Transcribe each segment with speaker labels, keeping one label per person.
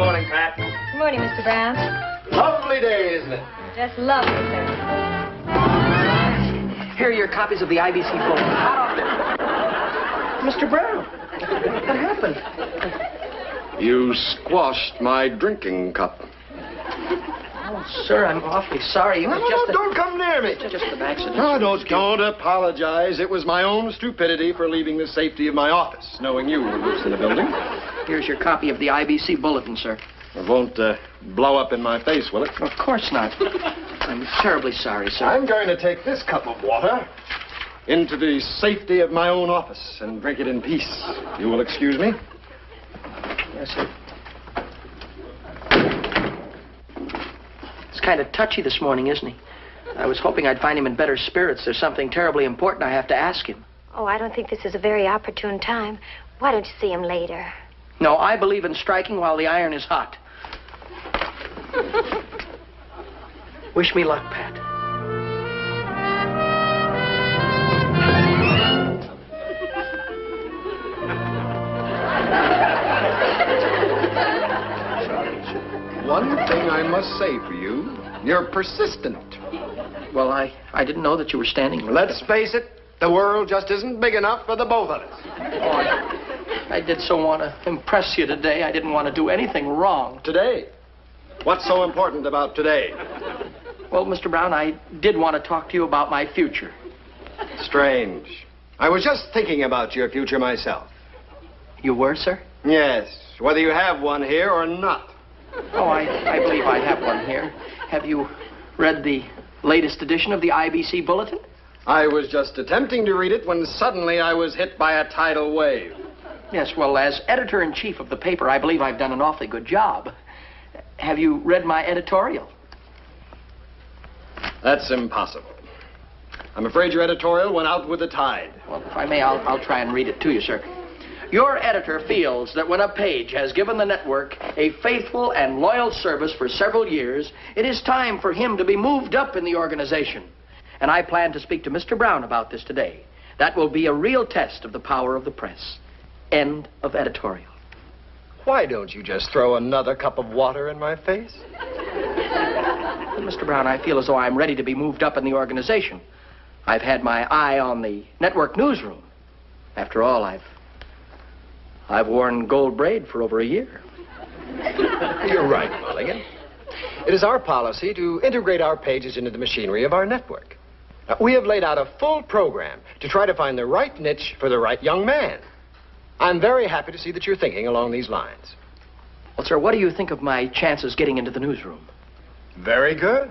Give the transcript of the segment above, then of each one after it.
Speaker 1: morning, Pat.
Speaker 2: Good morning, Mr. Brown.
Speaker 1: Lovely day, isn't it?
Speaker 2: Just lovely, sir.
Speaker 3: Here are your copies of the IBC Bulletin. Mr. Brown, what happened?
Speaker 4: You squashed my drinking cup.
Speaker 3: Oh, sir, I'm awfully sorry. It was
Speaker 1: Don't come near me.
Speaker 3: just an accident.
Speaker 4: No, don't apologize. It was my own stupidity for leaving the safety of my office, knowing you were loose in the building.
Speaker 3: Here's your copy of the IBC Bulletin, sir.
Speaker 4: It won't blow up in my face, will it?
Speaker 3: Of course not. I'm terribly sorry, sir.
Speaker 4: I'm going to take this cup of water into the safety of my own office and drink it in peace. You will excuse me?
Speaker 3: Yes, sir. He's kind of touchy this morning, isn't he? I was hoping I'd find him in better spirits. There's something terribly important I have to ask him.
Speaker 2: Oh, I don't think this is a very opportune time. Why don't you see him later?
Speaker 3: No, I believe in striking while the iron is hot. Wish me luck, Pat.
Speaker 4: One thing I must say for you, you're persistent.
Speaker 3: Well, I didn't know that you were standing.
Speaker 4: Let's face it, the world just isn't big enough for the both of us.
Speaker 3: Oh, I did so want to impress you today. I didn't want to do anything wrong.
Speaker 4: Today? What's so important about today?
Speaker 3: Well, Mr. Brown, I did want to talk to you about my future.
Speaker 4: Strange. I was just thinking about your future myself.
Speaker 3: You were, sir?
Speaker 4: Yes, whether you have one here or not.
Speaker 3: Oh, I believe I have one here. Have you read the latest edition of the IBC Bulletin?
Speaker 4: I was just attempting to read it when suddenly I was hit by a tidal wave.
Speaker 3: Yes, well, as editor-in-chief of the paper, I believe I've done an awfully good job. Have you read my editorial?
Speaker 4: That's impossible. I'm afraid your editorial went out with the tide.
Speaker 3: Well, if I may, I'll try and read it to you, sir. Your editor feels that when a page has given the network a faithful and loyal service for several years, it is time for him to be moved up in the organization. And I plan to speak to Mr. Brown about this today. That will be a real test of the power of the press. End of editorial.
Speaker 4: Why don't you just throw another cup of water in my face?
Speaker 3: Well, Mr. Brown, I feel as though I'm ready to be moved up in the organization. I've had my eye on the network newsroom. After all, I've worn gold braid for over a year.
Speaker 4: You're right, Mulligan. It is our policy to integrate our pages into the machinery of our network. We have laid out a full program to try to find the right niche for the right young man. I'm very happy to see that you're thinking along these lines.
Speaker 3: Well, sir, what do you think of my chances getting into the newsroom?
Speaker 4: Very good.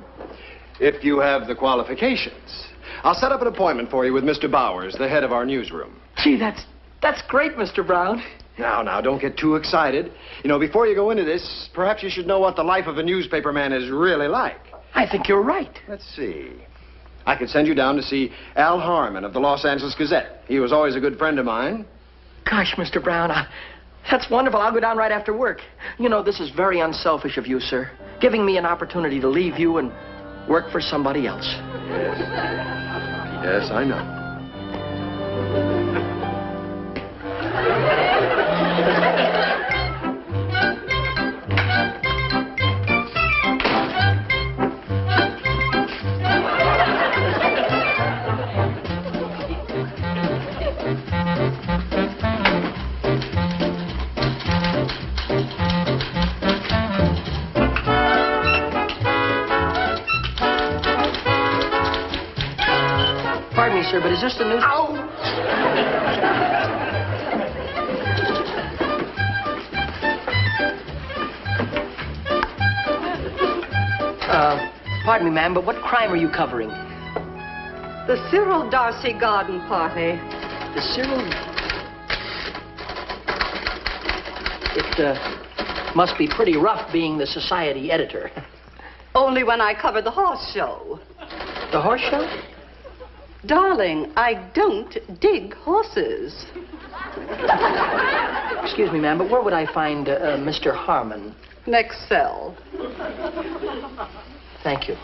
Speaker 4: If you have the qualifications. I'll set up an appointment for you with Mr. Bowers, the head of our newsroom.
Speaker 3: Gee, that's great, Mr. Brown.
Speaker 4: Now, don't get too excited. You know, before you go into this, perhaps you should know what the life of a newspaper man is really like.
Speaker 3: I think you're right.
Speaker 4: Let's see. I could send you down to see Al Harmon of the Los Angeles Gazette. He was always a good friend of mine.
Speaker 3: Gosh, Mr. Brown, that's wonderful. I'll go down right after work. You know, this is very unselfish of you, sir. Giving me an opportunity to leave you and work for somebody else.
Speaker 4: Yes, I know.
Speaker 3: Pardon me, sir, but is this the news?
Speaker 4: Ow!
Speaker 3: Pardon me, ma'am, but what crime are you covering?
Speaker 5: The Cyril Darcy garden party.
Speaker 3: The Cyril... It, must be pretty rough being the society editor.
Speaker 5: Only when I cover the horse show.
Speaker 3: The horse show?
Speaker 5: Darling, I don't dig horses.
Speaker 3: Excuse me, ma'am, but where would I find Mr. Harmon?
Speaker 5: Next cell.
Speaker 3: Thank you.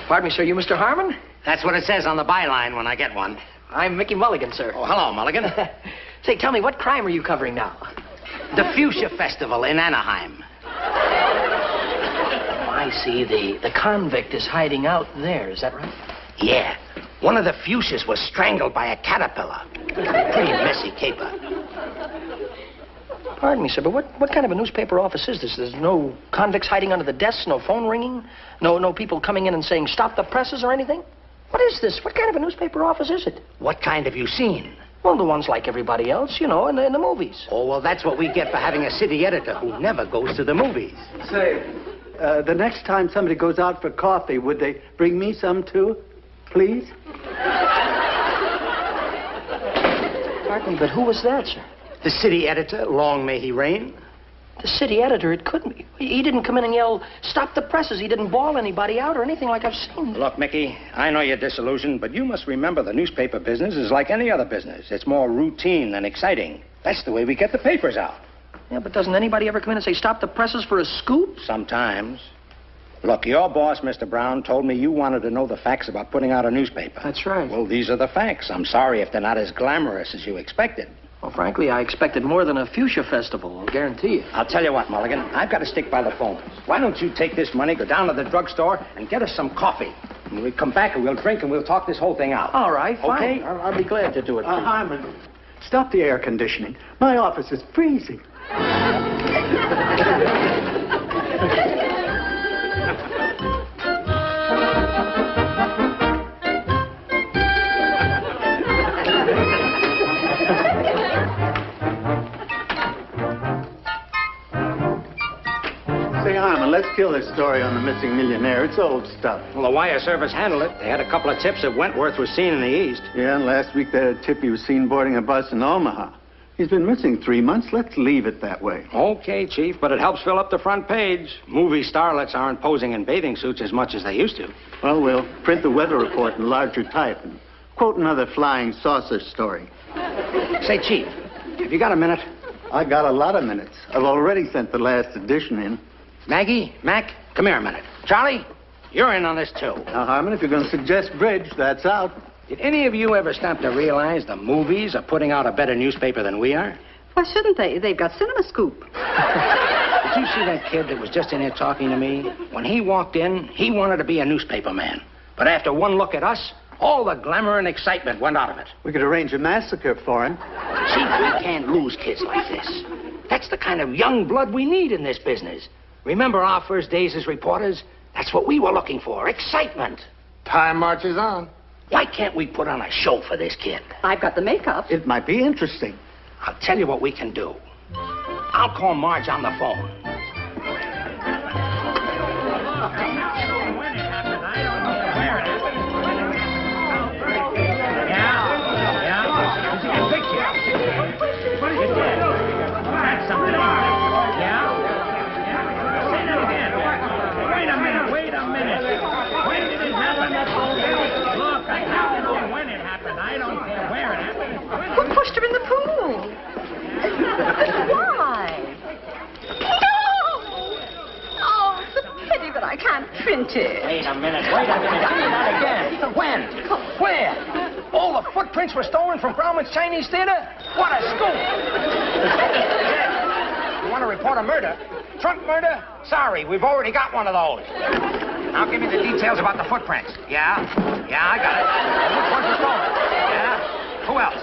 Speaker 3: Pardon me, sir, you Mr. Harmon?
Speaker 6: That's what it says on the byline when I get one.
Speaker 3: I'm Mickey Mulligan, sir.
Speaker 6: Oh, hello, Mulligan.
Speaker 3: Say, tell me, what crime are you covering now?
Speaker 6: The Fuchsia Festival in Anaheim.
Speaker 3: I see. The convict is hiding out there. Is that right?
Speaker 6: Yeah. One of the fuchsias was strangled by a caterpillar. Pretty messy caper.
Speaker 3: Pardon me, sir, but what kind of a newspaper office is this? There's no convicts hiding under the desks, no phone ringing, no people coming in and saying, stop the presses or anything? What is this? What kind of a newspaper office is it?
Speaker 6: What kind have you seen?
Speaker 3: Well, the ones like everybody else, you know, in the movies.
Speaker 6: Oh, well, that's what we get for having a city editor who never goes to the movies.
Speaker 7: Say, the next time somebody goes out for coffee, would they bring me some too? Please?
Speaker 3: Pardon me, but who was that, sir?
Speaker 6: The city editor, long may he reign.
Speaker 3: The city editor, it couldn't be. He didn't come in and yell, stop the presses. He didn't bawl anybody out or anything like I've seen.
Speaker 6: Look, Mickey, I know you're disillusioned, but you must remember the newspaper business is like any other business. It's more routine than exciting. That's the way we get the papers out.
Speaker 3: Yeah, but doesn't anybody ever come in and say, stop the presses for a scoop?
Speaker 6: Sometimes. Look, your boss, Mr. Brown, told me you wanted to know the facts about putting out a newspaper.
Speaker 3: That's right.
Speaker 6: Well, these are the facts. I'm sorry if they're not as glamorous as you expected.
Speaker 3: Well, frankly, I expected more than a fuchsia festival, I'll guarantee you.
Speaker 6: I'll tell you what, Mulligan, I've got to stick by the phone. Why don't you take this money, go down to the drugstore, and get us some coffee? When we come back, and we'll drink, and we'll talk this whole thing out.
Speaker 3: All right, fine.
Speaker 6: Okay?
Speaker 3: I'll be glad to do it.
Speaker 7: Harmon, stop the air conditioning. My office is freezing. Say, Harmon, let's kill this story on the missing millionaire. It's old stuff.
Speaker 6: Well, the wire service handled it. They had a couple of tips that Wentworth was seen in the East.
Speaker 7: Yeah, and last week they had a tip he was seen boarding a bus in Omaha. He's been missing 3 months. Let's leave it that way.
Speaker 6: Okay, Chief, but it helps fill up the front page. Movie starlets aren't posing in bathing suits as much as they used to.
Speaker 7: Well, we'll print the weather report in larger type and quote another flying saucer story.
Speaker 6: Say, Chief, have you got a minute?
Speaker 7: I got a lot of minutes. I've already sent the last edition in.
Speaker 6: Maggie, Mac, come here a minute. Charlie, you're in on this, too.
Speaker 7: Now, Harmon, if you're going to suggest bridge, that's out.
Speaker 6: Did any of you ever stop to realize the movies are putting out a better newspaper than we are?
Speaker 5: Why shouldn't they? They've got Cinema Scoop.
Speaker 6: Did you see that kid that was just in here talking to me? When he walked in, he wanted to be a newspaper man. But after one look at us, all the glamour and excitement went out of it.
Speaker 7: We could arrange a massacre for him.
Speaker 6: Chief, we can't lose kids like this. That's the kind of young blood we need in this business. Remember our first days as reporters? That's what we were looking for, excitement.
Speaker 1: Time marches on.
Speaker 6: Why can't we put on a show for this kid?
Speaker 5: I've got the makeup.
Speaker 7: It might be interesting.
Speaker 6: I'll tell you what we can do. I'll call Marge on the phone.
Speaker 5: Who pushed her in the pool? Why? No! Oh, it's a pity that I can't print it.
Speaker 6: Wait a minute. Give me that again. When? Where? All the footprints were stolen from Grauman's Chinese Theater? What a scoop! You want to report a murder? Trunk murder? Sorry, we've already got one of those. Now give me the details about the footprints. Yeah, I got it. Which ones were stolen? Yeah? Who else?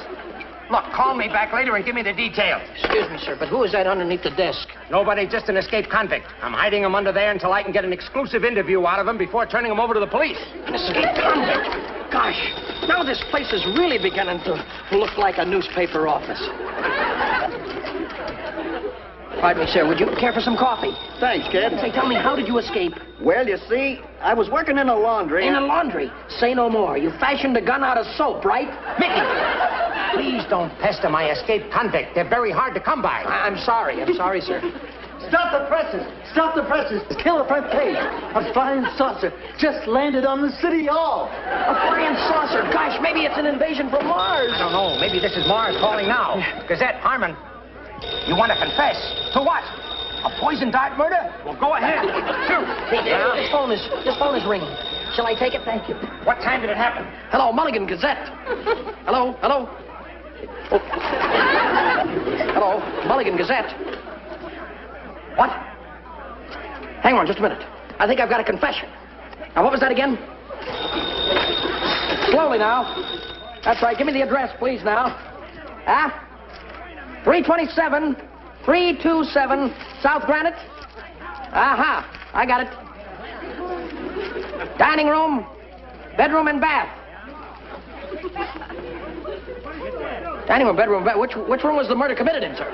Speaker 6: Look, call me back later and give me the details.
Speaker 3: Excuse me, sir, but who is that underneath the desk?
Speaker 6: Nobody, just an escaped convict. I'm hiding him under there until I can get an exclusive interview out of him before turning him over to the police.
Speaker 3: An escaped convict? Gosh, now this place is really beginning to look like a newspaper office. Pardon me, sir, would you care for some coffee?
Speaker 1: Thanks, kid.
Speaker 3: Say, tell me, how did you escape?
Speaker 1: Well, you see, I was working in a laundry.
Speaker 3: In a laundry? Say no more. You fashioned a gun out of soap, right?
Speaker 6: Mickey! Please don't pester my escaped convict. They're very hard to come by.
Speaker 3: I'm sorry, sir.
Speaker 7: Stop the presses! Stop the presses! Kill the front page. A flying saucer just landed on the city hall.
Speaker 3: A flying saucer. Gosh, maybe it's an invasion from Mars.
Speaker 6: I don't know. Maybe this is Mars calling now. Gazette, Harmon, you want to confess? To what? A poison dart murder? Well, go ahead. Shoot.
Speaker 3: This phone is ringing. Shall I take it? Thank you.
Speaker 6: What time did it happen?
Speaker 3: Hello, Mulligan Gazette. Hello? Oh. Hello, Mulligan Gazette. What? Hang on just a minute. I think I've got a confession. Now, what was that again? Slowly now. That's right. Give me the address, please, now. 327 South Granite? Aha. I got it. Dining room, bedroom, and bath. Dining room, bedroom, bath. Which room was the murder committed in, sir?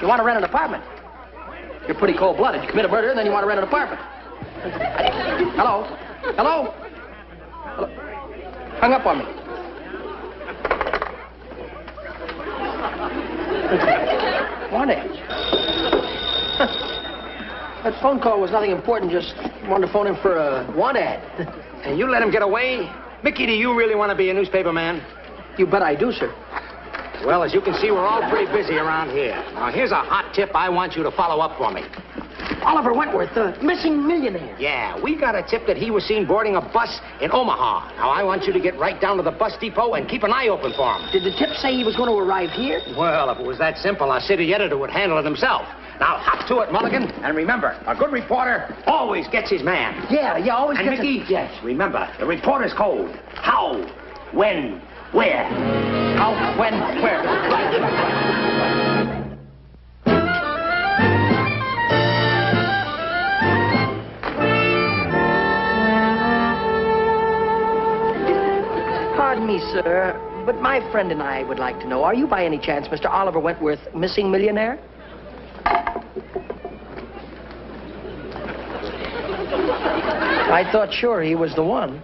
Speaker 3: You want to rent an apartment? You're pretty cold-blooded. You commit a murder, and then you want to rent an apartment. Hello? Hello? Hello? Hung up on me. Want it? That phone call was nothing important, just wanted to phone him for a want ad.
Speaker 6: And you let him get away? Mickey, do you really want to be a newspaper man?
Speaker 3: You bet I do, sir.
Speaker 6: Well, as you can see, we're all pretty busy around here. Now, here's a hot tip I want you to follow up for me.
Speaker 3: Oliver Wentworth, the missing millionaire.
Speaker 6: Yeah, we got a tip that he was seen boarding a bus in Omaha. Now, I want you to get right down to the bus depot and keep an eye open for him.
Speaker 3: Did the tip say he was going to arrive here?
Speaker 6: Well, if it was that simple, our city editor would handle it himself. Now, hop to it, Mulligan. And remember, a good reporter always gets his man.
Speaker 3: Yeah, always
Speaker 6: and
Speaker 3: gets
Speaker 6: Mickey,
Speaker 3: yes.
Speaker 6: Remember, the reporter's code. How, when, where.
Speaker 3: How, when, where. Pardon me, sir, but my friend and I would like to know, are you by any chance Mr. Oliver Wentworth, missing millionaire? I thought sure he was the one.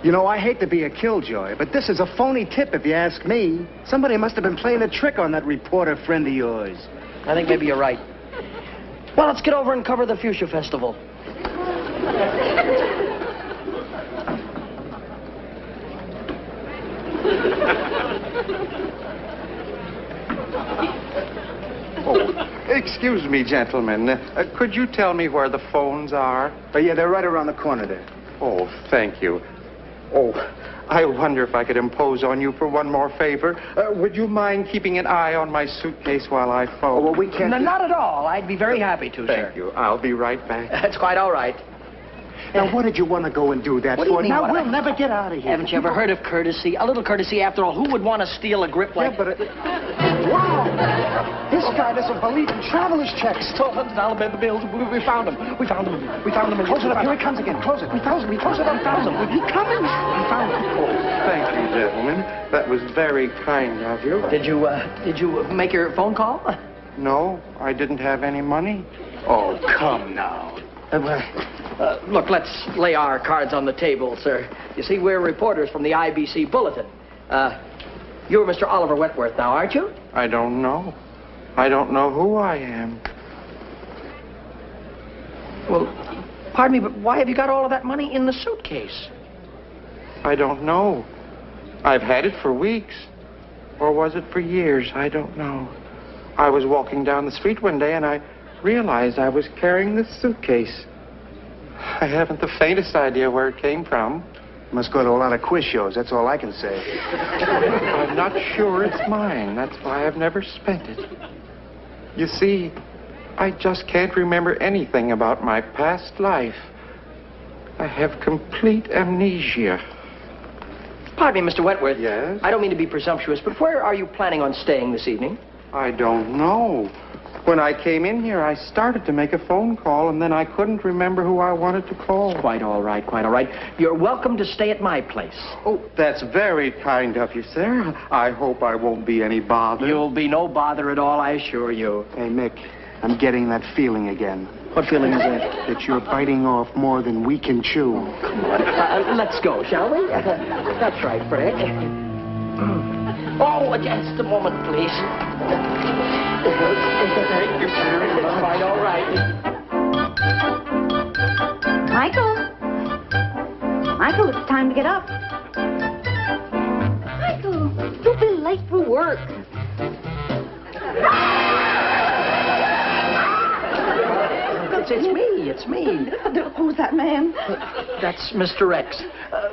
Speaker 7: You know, I hate to be a killjoy, but this is a phony tip if you ask me. Somebody must have been playing a trick on that reporter friend of yours.
Speaker 3: I think maybe you're right. Well, let's get over and cover the Fuchsia Festival.
Speaker 8: Excuse me, gentlemen. Could you tell me where the phones are?
Speaker 7: Oh, yeah, they're right around the corner there.
Speaker 8: Oh, thank you. Oh, I wonder if I could impose on you for one more favor. Would you mind keeping an eye on my suitcase while I phone?
Speaker 7: Oh, well, we can't...
Speaker 3: No, not at all. I'd be very happy to, sir.
Speaker 8: Thank you. I'll be right back.
Speaker 3: That's quite all right.
Speaker 7: Now, what did you want to go and do that
Speaker 3: What do you
Speaker 7: for?
Speaker 3: mean,
Speaker 7: Now,
Speaker 3: what
Speaker 7: we'll
Speaker 3: I-
Speaker 7: never get out of here.
Speaker 3: Haven't you ever heard of courtesy? A little courtesy, after all. Who would want to steal a grip like...
Speaker 7: Yeah, but... Wow! This guy doesn't believe in traveler's checks.
Speaker 3: $1,200 bills. We found him. We found him. We found him.
Speaker 7: Close it up. Here he comes again. Close it. We found him. We close it up. Found him. He coming. We found him.
Speaker 8: Oh, thank you, gentlemen. That was very kind of you.
Speaker 3: Did you make your phone call?
Speaker 8: No, I didn't have any money.
Speaker 7: Oh, come now.
Speaker 3: Look, let's lay our cards on the table, sir. You see, we're reporters from the IBC Bulletin. You're Mr. Oliver Wentworth now, aren't you?
Speaker 8: I don't know. I don't know who I am.
Speaker 3: Well, pardon me, but why have you got all of that money in the suitcase?
Speaker 8: I don't know. I've had it for weeks. Or was it for years? I don't know. I was walking down the street one day and I realized I was carrying this suitcase. I haven't the faintest idea where it came from.
Speaker 7: Must go to a lot of quiz shows. That's all I can say.
Speaker 8: I'm not sure it's mine. That's why I've never spent it. You see, I just can't remember anything about my past life. I have complete amnesia.
Speaker 3: Pardon me, Mr. Wentworth.
Speaker 8: Yes?
Speaker 3: I don't mean to be presumptuous, but where are you planning on staying this evening?
Speaker 8: I don't know. When I came in here, I started to make a phone call, and then I couldn't remember who I wanted to call.
Speaker 3: Quite all right, quite all right. You're welcome to stay at my place.
Speaker 8: Oh, that's very kind of you, sir. I hope I won't be any bother.
Speaker 3: You'll be no bother at all, I assure you.
Speaker 7: Hey, Mick, I'm getting that feeling again.
Speaker 3: What feeling is that?
Speaker 7: That you're biting off more than we can chew.
Speaker 3: Come on. Let's go, shall we? That's right, Fred. Oh, just a moment, please. It's quite all right.
Speaker 5: Michael, it's time to get up. Michael, you'll be late for work.
Speaker 3: It's me.
Speaker 5: Who's that man?
Speaker 3: That's Mr. X.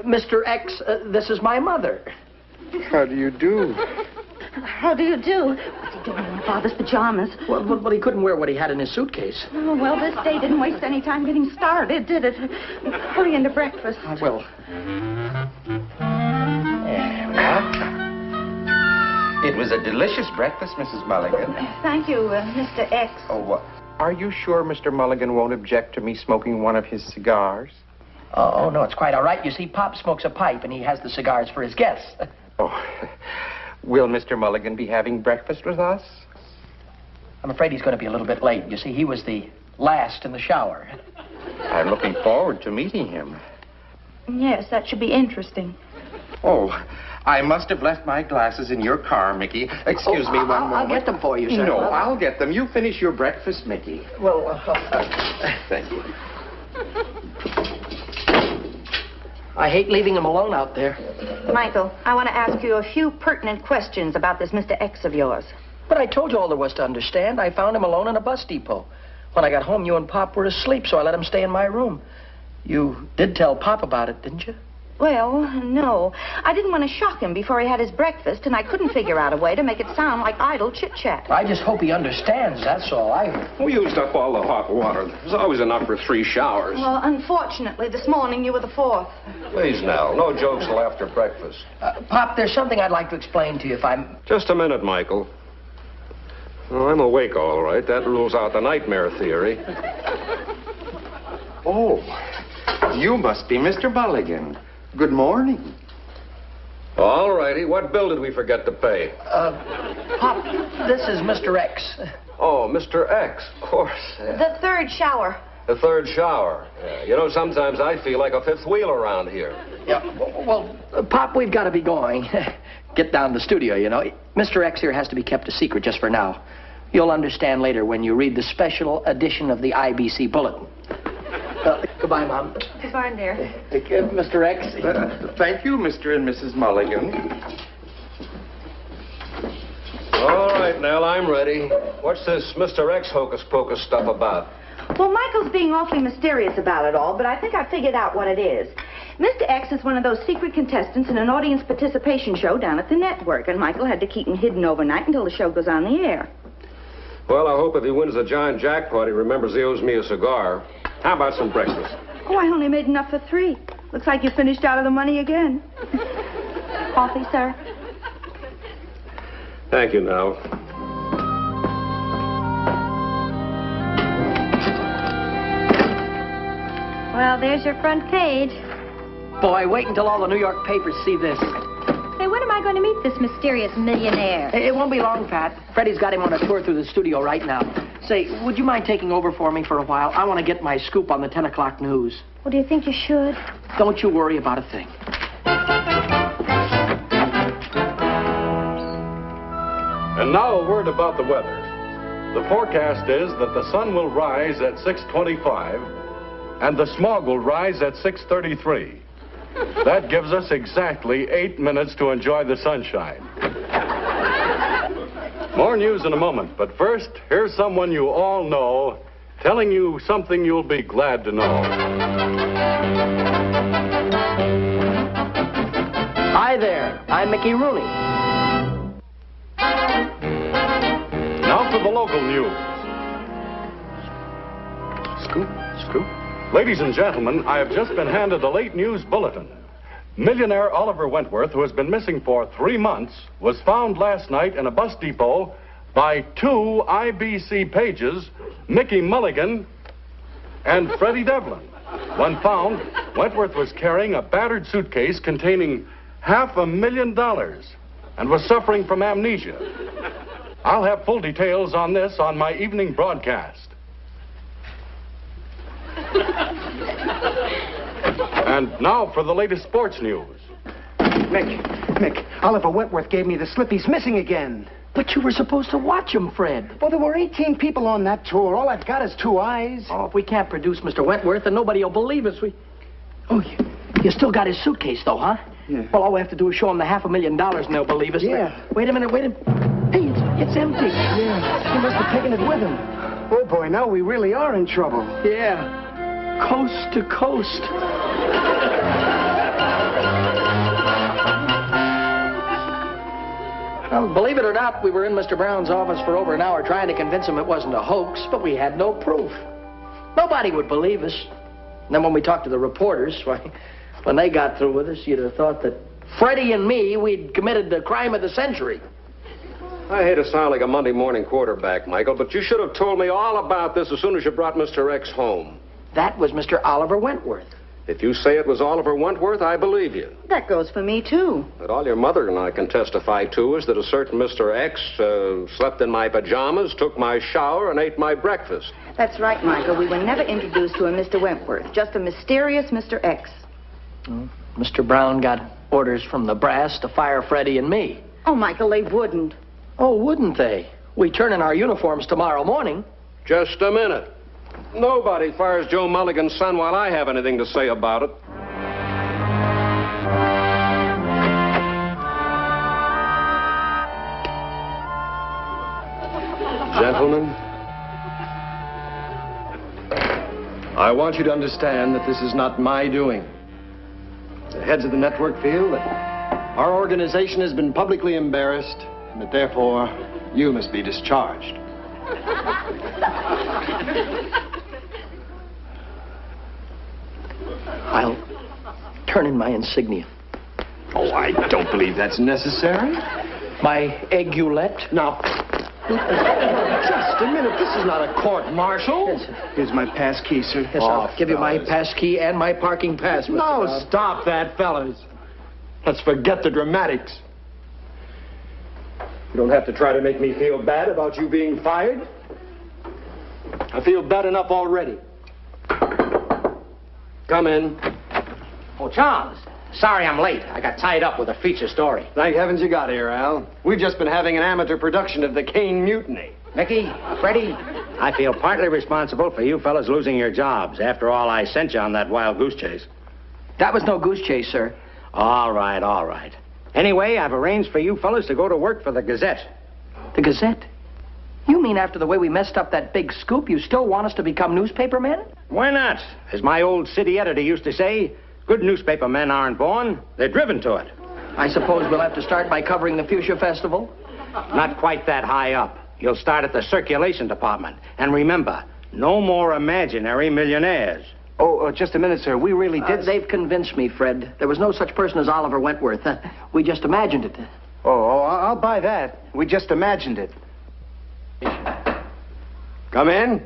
Speaker 3: Mr. X, this is my mother.
Speaker 8: How do you do?
Speaker 5: How do you do? What's he doing in Father's pajamas?
Speaker 3: Well, he couldn't wear what he had in his suitcase.
Speaker 5: Oh, well, this day didn't waste any time getting started, did it? Hurry into breakfast.
Speaker 3: Well.
Speaker 8: It was a delicious breakfast, Mrs. Mulligan.
Speaker 5: Thank you, Mr. X.
Speaker 8: Oh, are you sure Mr. Mulligan won't object to me smoking one of his cigars?
Speaker 3: Oh, no, it's quite all right. You see, Pop smokes a pipe, and he has the cigars for his guests.
Speaker 8: Oh, will Mr. Mulligan be having breakfast with us?
Speaker 3: I'm afraid he's going to be a little bit late. You see, he was the last in the shower.
Speaker 8: I'm looking forward to meeting him.
Speaker 5: Yes, that should be interesting.
Speaker 8: Oh, I must have left my glasses in your car, Mickey. Excuse me one moment.
Speaker 3: I'll get them for you, sir.
Speaker 8: No, I'll get them. You finish your breakfast, Mickey.
Speaker 3: Well,
Speaker 8: thank you.
Speaker 3: I hate leaving him alone out there.
Speaker 5: Michael, I want to ask you a few pertinent questions about this Mr. X of yours.
Speaker 3: But I told you all there was to understand. I found him alone in a bus depot. When I got home, you and Pop were asleep, so I let him stay in my room. You did tell Pop about it, didn't you?
Speaker 5: Well, no. I didn't want to shock him before he had his breakfast, and I couldn't figure out a way to make it sound like idle chit-chat.
Speaker 3: I just hope he understands, that's all.
Speaker 9: We used up all the hot water. There's always enough for 3 showers.
Speaker 5: Well, unfortunately, this morning you were the 4th.
Speaker 9: Please, now, no jokes till after breakfast.
Speaker 3: Pop, there's something I'd like to explain to you if I'm...
Speaker 9: Just a minute, Michael. Oh, I'm awake, all right. That rules out the nightmare theory.
Speaker 8: Oh, you must be Mr. Mulligan. Good morning.
Speaker 9: All righty. What bill did we forget to pay?
Speaker 3: Pop, this is Mr. X.
Speaker 9: Oh, Mr. X, of course.
Speaker 5: The 3rd shower.
Speaker 9: The 3rd shower. Yeah. You know, sometimes I feel like a 5th wheel around here.
Speaker 3: Yeah, well, Pop, we've got to be going. Get down to the studio, you know. Mr. X here has to be kept a secret just for now. You'll understand later when you read the special edition of the IBC Bulletin. Goodbye, Mom.
Speaker 5: Goodbye, dear.
Speaker 3: Mr. X.
Speaker 8: Thank you, Mr. and Mrs. Mulligan.
Speaker 9: All right, Nell, I'm ready. What's this Mr. X hocus-pocus stuff about?
Speaker 5: Well, Michael's being awfully mysterious about it all, but I think I figured out what it is. Mr. X is one of those secret contestants in an audience participation show down at the network, and Michael had to keep him hidden overnight until the show goes on the air.
Speaker 9: Well, I hope if he wins the giant jackpot, he remembers he owes me a cigar. How about some breakfast?
Speaker 5: Oh, I only made enough for 3. Looks like you finished out of the money again. Coffee, sir?
Speaker 9: Thank you, Nell.
Speaker 2: Well, there's your front page.
Speaker 3: Boy, wait until all the New York papers see this.
Speaker 2: Say, when am I going to meet this mysterious millionaire?
Speaker 3: It won't be long, Pat. Freddie's got him on a tour through the studio right now. Say, would you mind taking over for me for a while? I want to get my scoop on the 10 o'clock news.
Speaker 2: Well, do you think you should?
Speaker 3: Don't you worry about a thing.
Speaker 10: And now a word about the weather. The forecast is that the sun will rise at 6:25 and the smog will rise at 6:33. That gives us exactly 8 minutes to enjoy the sunshine. More news in a moment, but first, here's someone you all know telling you something you'll be glad to know.
Speaker 3: Hi there, I'm Mickey Rooney.
Speaker 10: Now for the local news.
Speaker 3: Scoop.
Speaker 10: Ladies and gentlemen, I have just been handed a late news bulletin. Millionaire Oliver Wentworth, who has been missing for 3 months, was found last night in a bus depot by 2 IBC pages, Mickey Mulligan and Freddie Devlin. When found, Wentworth was carrying a battered suitcase containing $500,000 and was suffering from amnesia. I'll have full details on this on my evening broadcast. And now for the latest sports news.
Speaker 7: Mick, Oliver Wentworth gave me the slip. He's missing again.
Speaker 3: But you were supposed to watch him, Fred.
Speaker 7: Well, there were 18 people on that tour. All I've got is 2 eyes.
Speaker 3: Oh, if we can't produce Mr. Wentworth, then nobody will believe us. Oh, you still got his suitcase, though, huh?
Speaker 7: Yeah.
Speaker 3: Well, all we have to do is show him the $500,000 and they'll believe us.
Speaker 7: Yeah.
Speaker 3: Wait a minute. Hey, it's empty.
Speaker 7: Yeah, he must have taken it with him. Oh, boy, now we really are in trouble.
Speaker 3: Yeah. Coast to coast. Well, believe it or not, we were in Mr. Brown's office for over an hour trying to convince him it wasn't a hoax, but we had no proof. Nobody would believe us. And then when we talked to the reporters, why, when they got through with us, you'd have thought that Freddie and me, we'd committed the crime of the century.
Speaker 9: I hate to sound like a Monday morning quarterback, Michael, but you should have told me all about this as soon as you brought Mr. X home.
Speaker 3: That was Mr. Oliver Wentworth.
Speaker 9: If you say it was Oliver Wentworth, I believe you.
Speaker 5: That goes for me, too.
Speaker 9: But all your mother and I can testify to is that a certain Mr. X slept in my pajamas, took my shower, and ate my breakfast.
Speaker 5: That's right, Michael. We were never introduced to a Mr. Wentworth. Just a mysterious Mr. X.
Speaker 3: Mr. Brown got orders from the brass to fire Freddie and me.
Speaker 5: Oh, Michael, they wouldn't.
Speaker 3: Oh, wouldn't they? We turn in our uniforms tomorrow morning.
Speaker 9: Just a minute. Nobody fires Joe Mulligan's son while I have anything to say about it.
Speaker 4: Gentlemen, I want you to understand that this is not my doing. The heads of the network feel that our organization has been publicly embarrassed and that therefore you must be discharged.
Speaker 3: I'll turn in my insignia.
Speaker 4: Oh, I don't believe that's necessary.
Speaker 3: My aiguillette?
Speaker 4: Now, just a minute. This is not a court-martial.
Speaker 7: Here's my pass key, sir.
Speaker 3: Yes, I'll give you my pass key and my parking pass, Mr.
Speaker 4: No,
Speaker 3: Brown.
Speaker 4: stop that, fellas. Let's forget the dramatics. You don't have to try to make me feel bad about you being fired. I feel bad enough already. Come in.
Speaker 6: Oh, Charles. Sorry I'm late. I got tied up with a feature story.
Speaker 4: Thank heavens you got here, Al. We've just been having an amateur production of the Kane Mutiny.
Speaker 6: Mickey, Freddie, I feel partly responsible for you fellas losing your jobs. After all, I sent you on that wild goose chase.
Speaker 3: That was no goose chase, sir.
Speaker 6: All right, all right. Anyway, I've arranged for you fellas to go to work for the Gazette.
Speaker 3: The Gazette? You mean after the way we messed up that big scoop, you still want us to become newspaper men?
Speaker 6: Why not? As my old city editor used to say, good newspaper men aren't born, they're driven to it.
Speaker 3: I suppose we'll have to start by covering the Fuchsia Festival?
Speaker 6: Not quite that high up. You'll start at the circulation department. And remember, no more imaginary millionaires.
Speaker 7: Oh, just a minute, sir. We really did...
Speaker 3: They've convinced me, Fred. There was no such person as Oliver Wentworth. We just imagined it.
Speaker 7: Oh, I'll buy that. We just imagined it.
Speaker 4: Come in.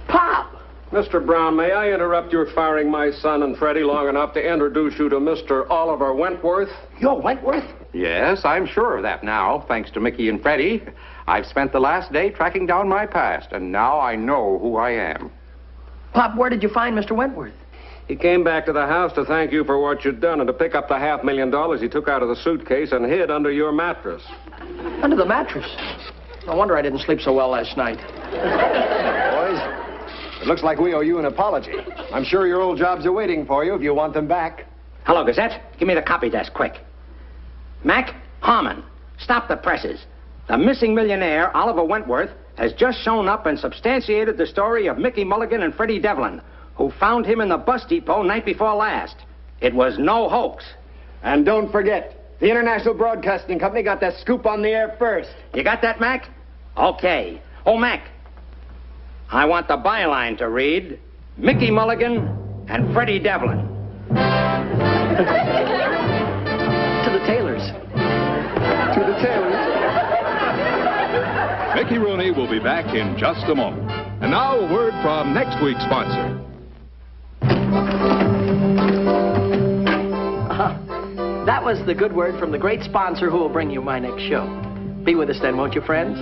Speaker 3: Pop!
Speaker 9: Mr. Brown, may I interrupt your firing my son and Freddie long enough to introduce you to Mr. Oliver Wentworth?
Speaker 3: You're Wentworth?
Speaker 8: Yes, I'm sure of that now, thanks to Mickey and Freddie. I've spent the last day tracking down my past, and now I know who I am.
Speaker 3: Pop, where did you find Mr. Wentworth?
Speaker 9: He came back to the house to thank you for what you'd done and to pick up the $500,000 he took out of the suitcase and hid under your mattress.
Speaker 3: Under the mattress? No wonder I didn't sleep so well last night.
Speaker 4: Boys, it looks like we owe you an apology. I'm sure your old jobs are waiting for you if you want them back.
Speaker 6: Hello, Gazette. Give me the copy desk, quick. Mac, Harmon, stop the presses. The missing millionaire, Oliver Wentworth, has just shown up and substantiated the story of Mickey Mulligan and Freddie Devlin, who found him in the bus depot night before last. It was no hoax.
Speaker 4: And don't forget, the International Broadcasting Company got that scoop on the air first.
Speaker 6: You got that, Mac? Okay. Oh, Mac, I want the byline to read, Mickey Mulligan and Freddie Devlin.
Speaker 3: To the tailors.
Speaker 4: To the tailors.
Speaker 11: Mickey Rooney will be back in just a moment. And now a word from next week's sponsor.
Speaker 3: That was the good word from the great sponsor who will bring you my next show. Be with us then, won't you, friends?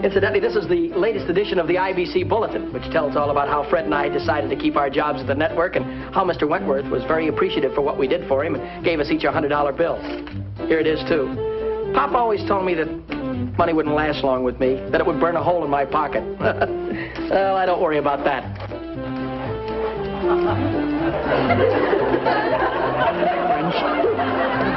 Speaker 3: Incidentally, this is the latest edition of the IBC Bulletin, which tells all about how Fred and I decided to keep our jobs at the network and how Mr. Wentworth was very appreciative for what we did for him and gave us each a $100 bill. Here it is, too. Pop always told me that money wouldn't last long with me, that it would burn a hole in my pocket. Well, I don't worry about that. French.